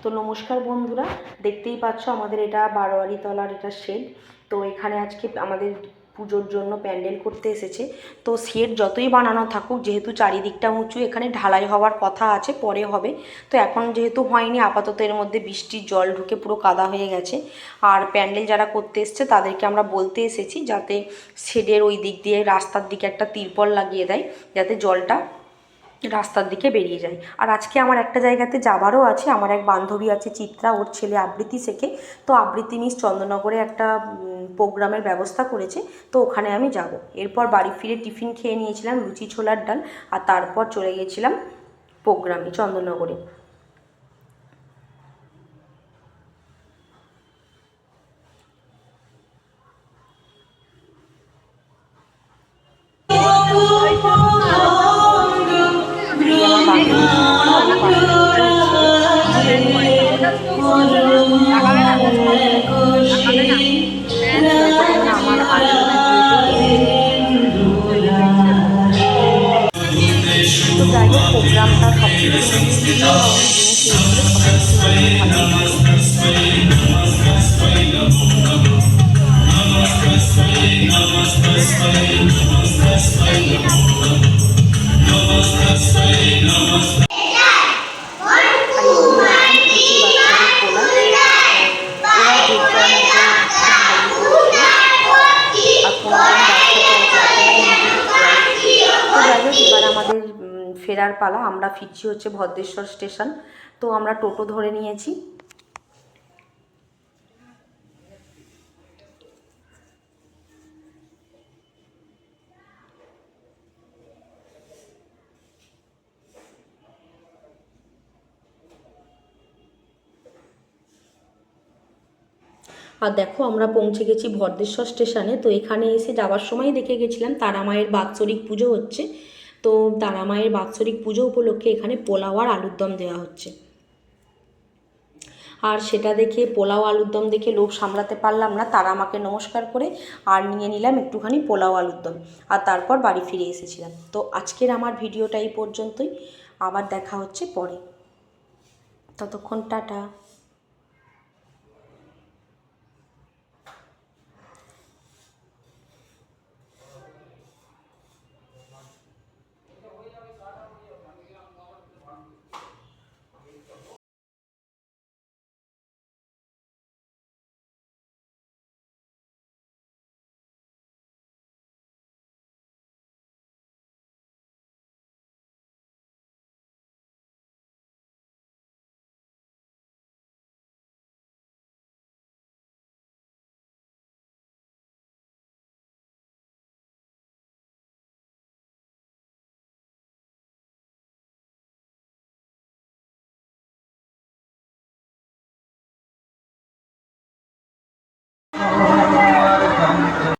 তো নমস্কার বন্ধুরা, দেখতেই পাচ্ছ আমাদের এটা বারোয়ারি তলার এটা শেড। তো এখানে আজকে আমাদের পুজোর জন্য প্যান্ডেল করতে এসেছে। তো শেড যতই বানানো থাকুক, যেহেতু চারিদিকটা উঁচু, এখানে ঢালাই হওয়ার কথা আছে, পরে হবে। তো এখন যেহেতু হয়নি, আপাতত এর মধ্যে বৃষ্টির জল ঢুকে পুরো কাদা হয়ে গেছে। আর প্যান্ডেল যারা করতে এসছে তাদেরকে আমরা বলতে এসেছি যাতে শেডের ওই দিক দিয়ে রাস্তার দিকে একটা তিরপল লাগিয়ে দেয়, যাতে জলটা রাস্তার দিকে বেরিয়ে যায়। আর আজকে আমার একটা জায়গাতে যাবারও আছে। আমার এক বান্ধবী আছে চিত্রা, ওর ছেলে আবৃত্তি শেখে। তো আবৃত্তি মিস চন্দননগরে একটা প্রোগ্রামের ব্যবস্থা করেছে, তো ওখানে আমি যাব। এরপর বাড়ি ফিরে টিফিন খেয়ে নিয়েছিলাম লুচি ছোলার ডাল, আর তারপর চলে গেছিলাম প্রোগ্রামে চন্দননগরে। তো যাই হোক, প্রোগ্রামটা সব কিছু ফেরার পালা। আমরা ফিরছি হচ্ছে ভদ্রেশ্বর স্টেশন। তো আমরা টোটো ধরে নিয়েছি। আর দেখো, আমরা পৌঁছে গেছি ভদ্রেশ্বর স্টেশনে। তো এখানে এসে যাওয়ার সময় দেখে গেছিলাম তারা মায়ের বাৎসরিক পুজো হচ্ছে। তো তারা মায়ের বাৎসরিক পুজো উপলক্ষে এখানে পোলাও আর আলুর দম দেওয়া হচ্ছে। আর সেটা দেখে, পোলাও আলুর দম দেখে লোভ সামলাতে পারলাম না, তারা আমাকে নমস্কার করে আর নিয়ে নিলাম একটুখানি পোলাও আলুর দম, আর তারপর বাড়ি ফিরে এসেছিলাম। তো আজকের আমার ভিডিওটা এই পর্যন্তই, আবার দেখা হচ্ছে পরে। ততক্ষণ টাটা।